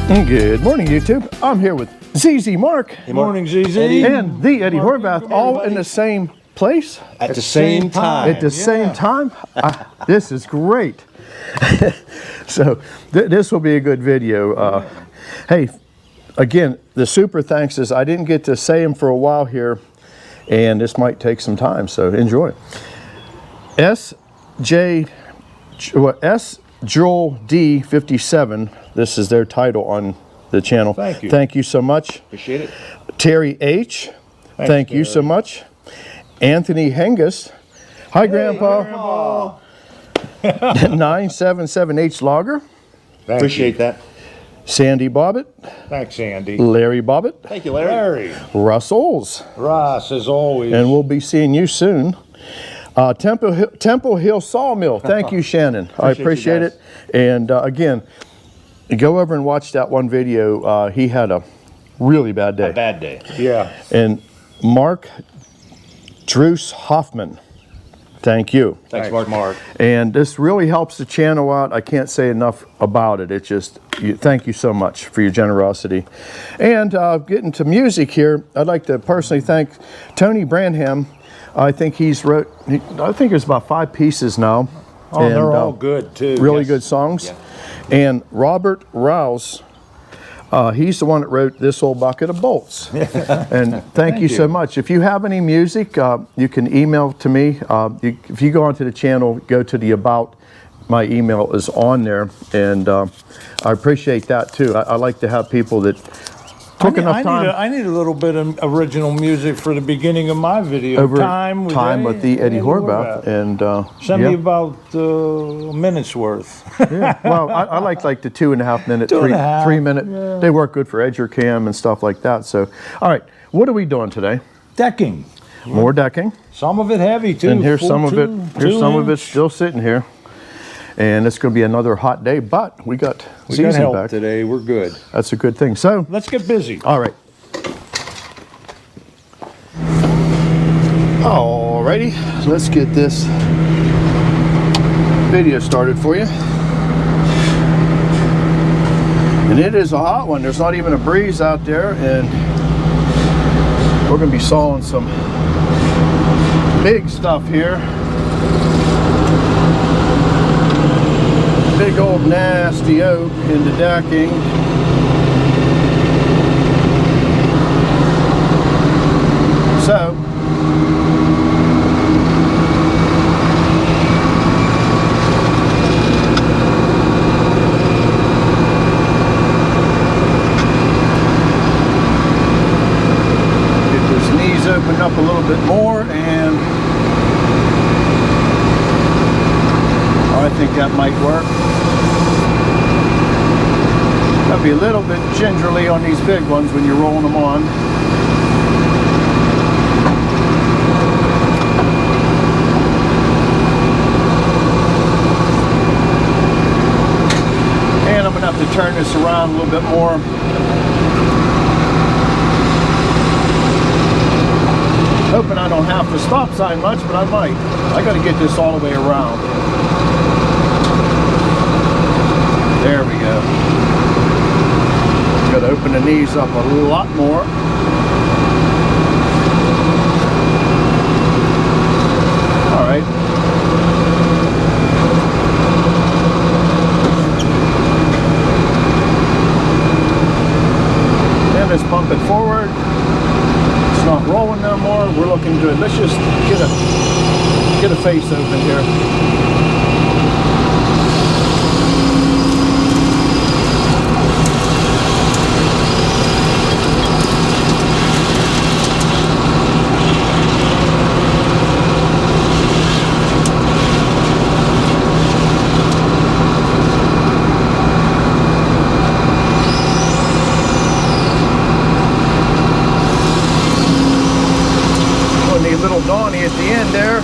Good morning, YouTube. I'm here with ZZ Mark. Good morning, ZZ. And the Eddie Mark, Horvath, all in the same place. At the same time. At the same time. This is great. So this will be a good video. Hey, again, the super thanks is I didn't get to say them for a while here, and this might take some time, so enjoy. S. Joel D 57. This is their title on the channel. Thank you. Thank you so much. Appreciate it. Terry H. Thank you so much. Anthony Hengus. Hi, Grandpa. 977H Logger. Appreciate that. Sandy Bobbitt. Thanks, Andy. Larry Bobbitt. Thank you, Larry. Russell's. Ross, as always. And we'll be seeing you soon. Temple Hill Sawmill. Thank you, Shannon. I appreciate it. And again, go over and watch that one video. He had a really bad day. A bad day. Yeah. And Mark Druce Hoffman. Thank you. Thanks, Mark. And this really helps the channel out. I can't say enough about it. It's just, thank you so much for your generosity. And getting to music here, I'd like to personally thank Tony Branham. I think I think there's about 5 pieces now. Oh, and they're all good too. Really good songs. Yeah. And Robert Rouse, he's the one that wrote This Old Bucket of Bolts. And thank you so much. If you have any music, you can email to me. If you go onto the channel, go to the About. My email is on there, and I appreciate that too. I like to have people that took enough time. I need a little bit of original music for the beginning of my video. Time with the Eddie Horvath. And send me about a minute's worth. Yeah. Well, I like the 2.5 minute, 3 minute. Yeah. They work good for EduCam and stuff like that. So, all right, what are we doing today? Decking. More decking. Some of it heavy too. And here's some of it. Here's some of it still sitting here. And it's going to be another hot day, but we got help back today. We're good. That's a good thing. So let's get busy. All right. Alrighty, let's get this video started for you. And it is a hot one. There's not even a breeze out there, and we're going to be sawing some big stuff here. Big old nasty oak in the decking. So get those knees opened up a little bit more, and I think that might work. Gotta be a little bit gingerly on these big ones when you're rolling them on. And I'm gonna have to turn this around a little bit more. Hoping I don't have to stop sign much, but I might. I gotta get this all the way around. There we go. Got to open the knees up a lot more. All right. Then let's pump it forward. It's not rolling no more. We're looking good. Let's just get a face open here. Donnie at the end there.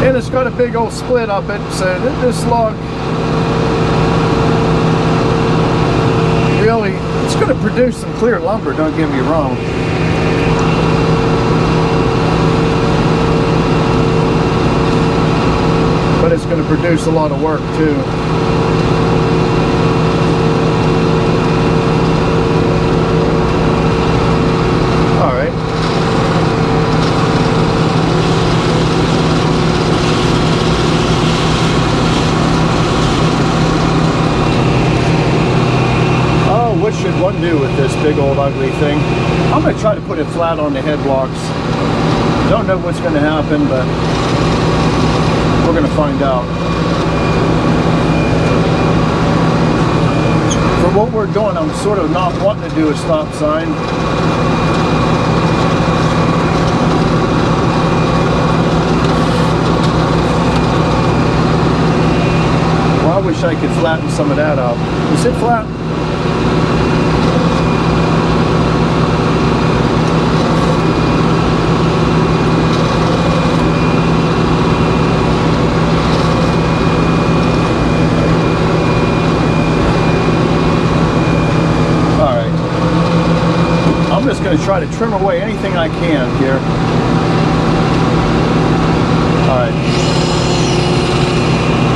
And it's got a big old split up it, so this log really It's going to produce some clear lumber, don't get me wrong. But it's going to produce a lot of work too. All right. Oh, what should one do with this big old ugly thing? I'm going to try to put it flat on the headlocks. Don't know what's going to happen, but we're going to find out. For what we're doing, I'm sort of not wanting to do a stop sign. Well, I wish I could flatten some of that out. Is it flat? I'm just going to try to trim away anything I can here. All right.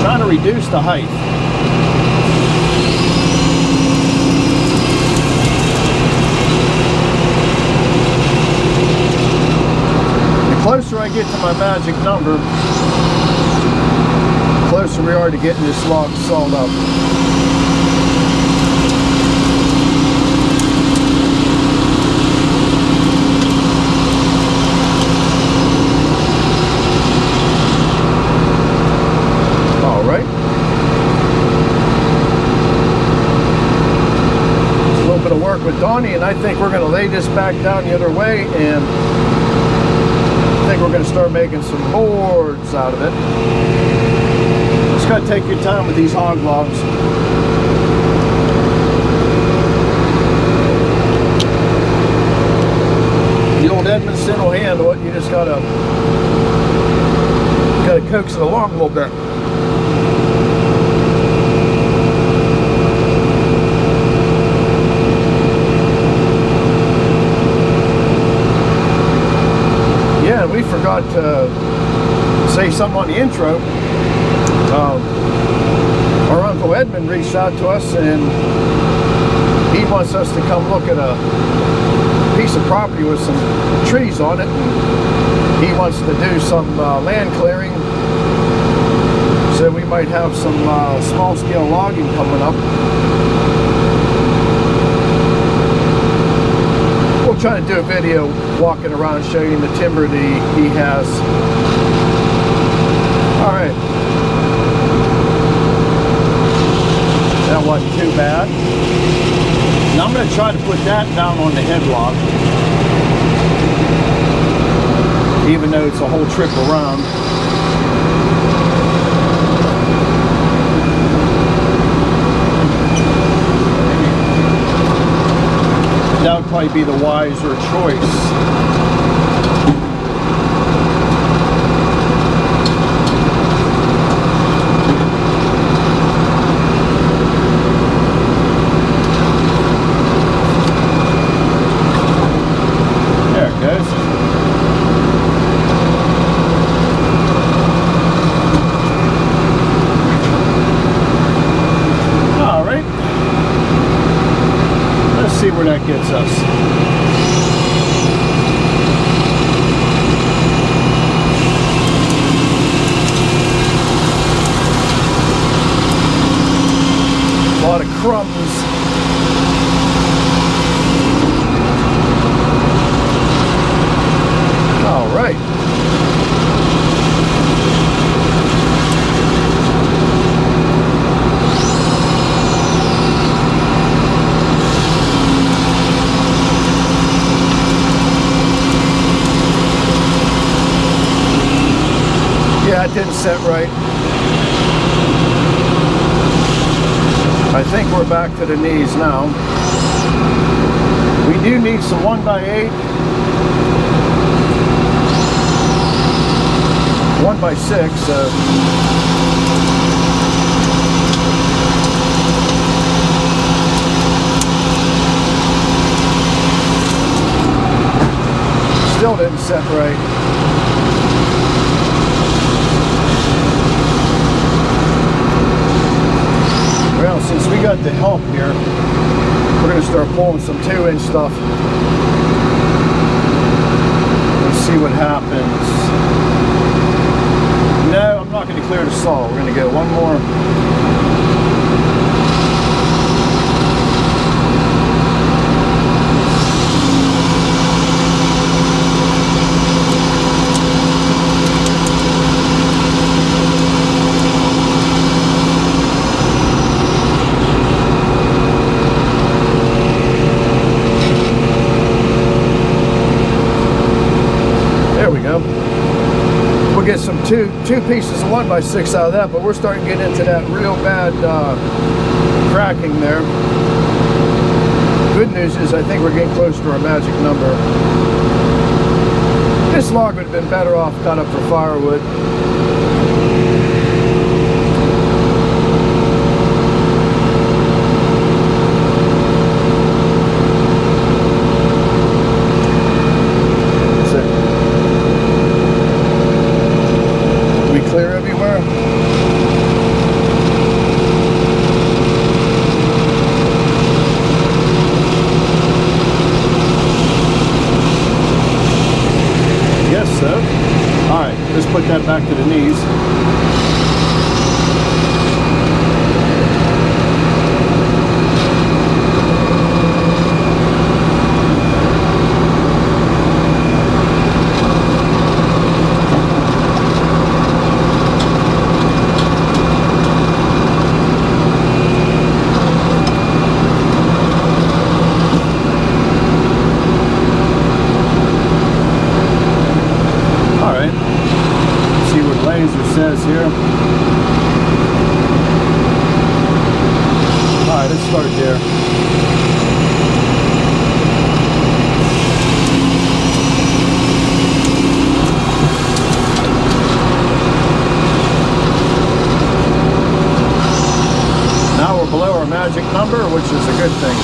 Trying to reduce the height. The closer I get to my magic number, the closer we are to getting this log sawed up. With Donnie, and I think we're going to lay this back down the other way, and I think we're going to start making some boards out of it. Just got to take your time with these hog logs. The old Edmondson will handle it. You just got to coax it along a little bit. We forgot to say something on the intro. Our Uncle Edmund reached out to us, and he wants us to come look at a piece of property with some trees on it. And he wants to do some land clearing, so we might have some small-scale logging coming up. We'll try to do a video walking around showing the timber that he has. All right. That wasn't too bad. Now I'm going to try to put that down on the headlock, even though it's a whole trip around. That would probably be the wiser choice. There it goes. All right. Let's see where that gets us. A lot of crumbs. All right. Yeah, it didn't set right. I think we're back to the knees now. We do need some 1x8, 1x6. doesn't set right. Well, since we got the help here, we're going to start pulling some 2-inch stuff. Let's see what happens. No, I'm not going to clear the saw. We're going to go one more. We'll get some two pieces of 1x6 out of that, but we're starting to get into that real bad cracking there. Good news is I think we're getting close to our magic number. This log would have been better off cut up for firewood. Clear everywhere. Yes, sir. All right, let's put that back to the knees. Says here. All right, let's start there. Now we're below our magic number, which is a good thing.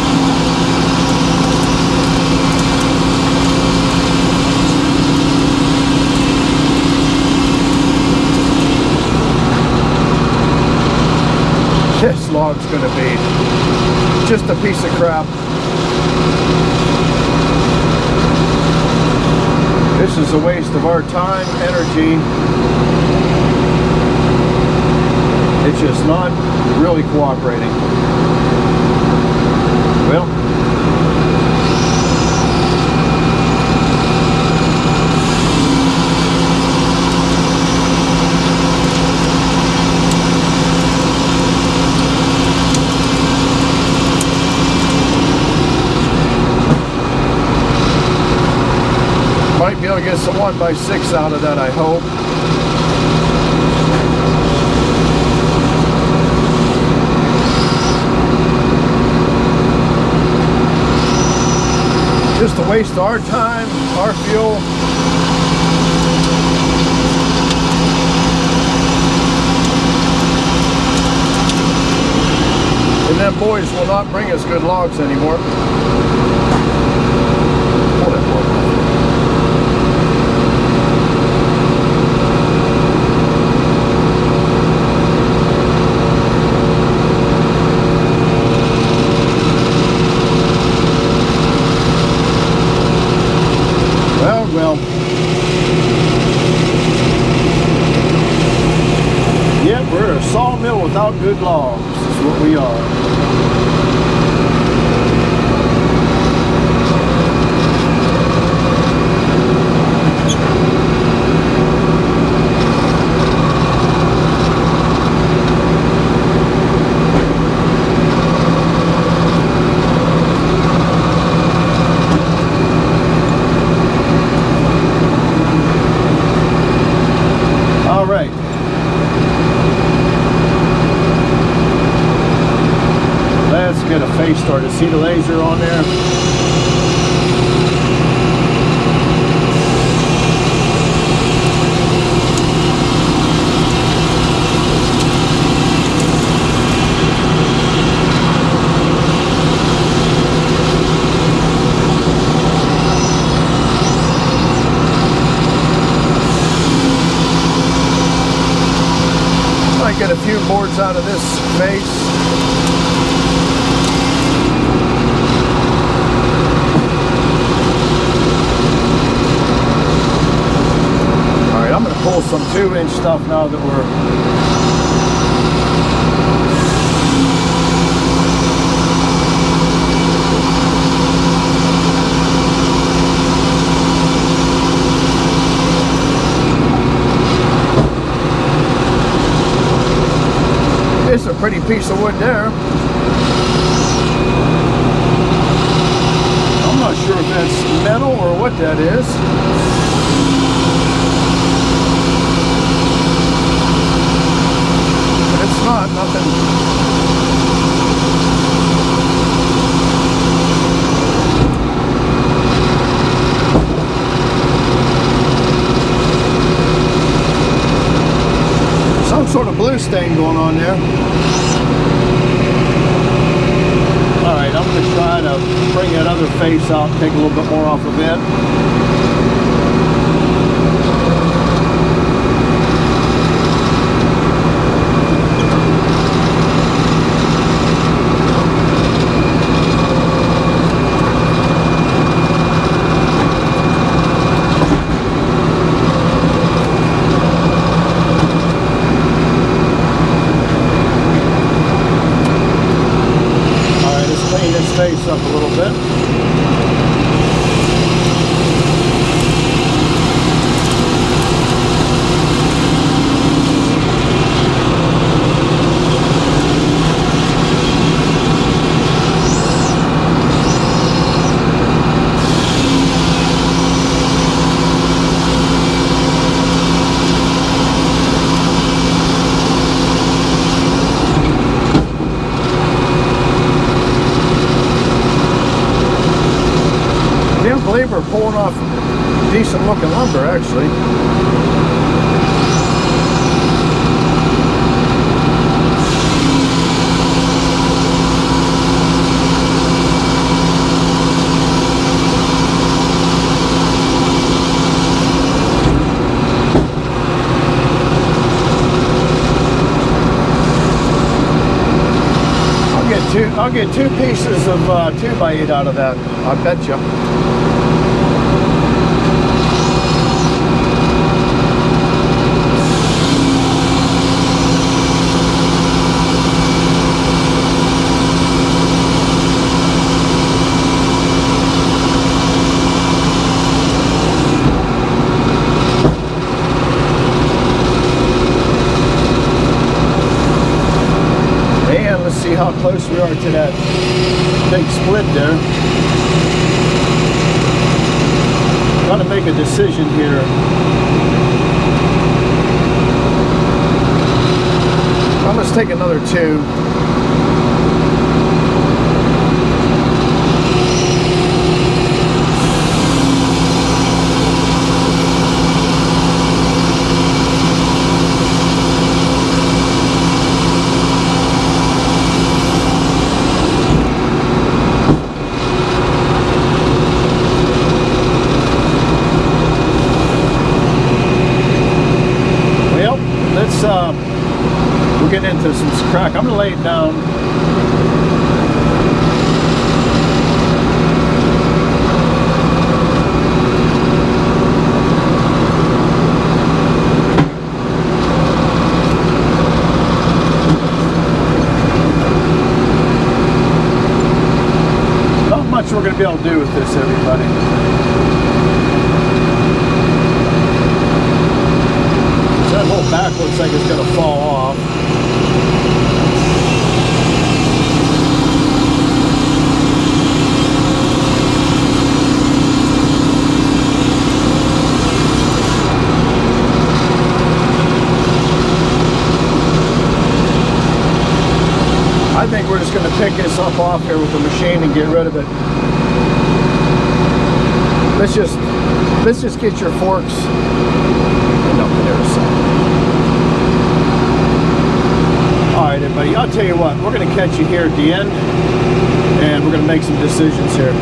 This log's going to be just a piece of crap. This is a waste of our time, energy. It's just not really cooperating. Well, might be able to get some 1x6 out of that, I hope. Just a waste of our time, our fuel. And them boys will not bring us good logs anymore. Pull that plug off. Well, yeah, we're a sawmill without good logs, is what we are. Let's get a face started. See the laser on there? get a few boards out of this face. All right, I'm going to pull some 2-inch stuff now that we're It's a pretty piece of wood there. I'm not sure if that's metal or what that is. It's not, nothing. Some sort of blue stain going on there. All right, I'm going to try to bring that other face out, take a little bit more off of it. Clean this face up a little bit. I can't believe we're pulling off decent looking lumber, actually. I'll get two pieces of 2x8 out of that, I bet you. And let's see how close we are to that big split there. Got to make a decision here. Well, let's take another 2. We'll get into some crack. I'm going to lay it down. Not much we're going to be able to do with this, everybody. That whole back looks like it's going to fall off. I think we're just going to pick this up off here with the machine and get rid of it. Let's just get your forks and up there. All right, everybody, I'll tell you what, we're going to catch you here at the end and we're going to make some decisions here.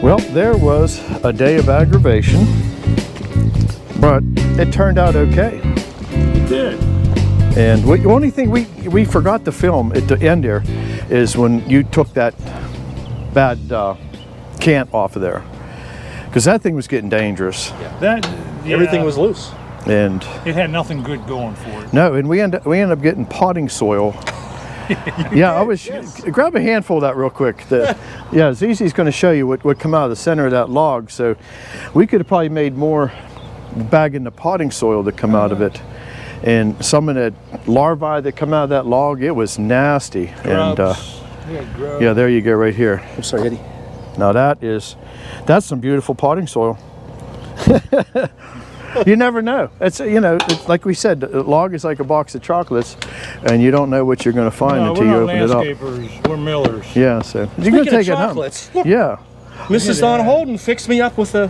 Well, there was a day of aggravation, but it turned out okay. It did. And the only thing we forgot to film at the end there is when you took that bad cant off of there, because that thing was getting dangerous. That Everything was loose. And It had nothing good going for it. no, and we end up getting potting soil. Yeah, I was grab a handful of that real quick. Yeah, Zizi's going to show you what would come out of the center of that log. So we could have probably made more bagging the potting soil to come out of it. And some of the larvae that come out of that log, it was nasty. And Grubs. Grubs. yeah, there you go right here. I'm sorry, Eddie. Now that's some beautiful potting soil. You never know. It's it's like we said, the log is like a box of chocolates, and you don't know what you're going to find No, until you we're open not it up. landscapers. We're millers. Yeah, so you're going Speaking to of take it home. chocolates, look, Yeah. Mrs. Don Holden fixed me up with an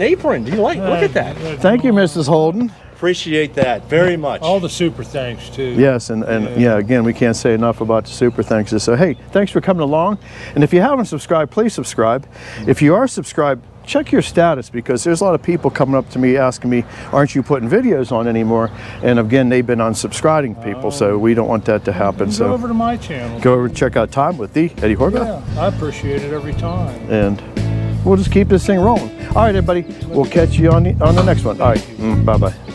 apron. Do you like? Look at that. Thank you, Mrs. Holden. Appreciate that very much. All the super thanks too. Yes, and yeah, again, we can't say enough about the super thanks. So hey, thanks for coming along. And if you haven't subscribed, please subscribe. If you are subscribed, check your status, because there's a lot of people coming up to me asking me, aren't you putting videos on anymore? And again, they've been unsubscribing people, so we don't want that to happen. Go So over to my channel. go over and check out Time with the Eddie Horvath. Yeah, I appreciate it every time. And we'll just keep this thing rolling. All right, everybody, we'll catch you on the next one. All right, bye-bye.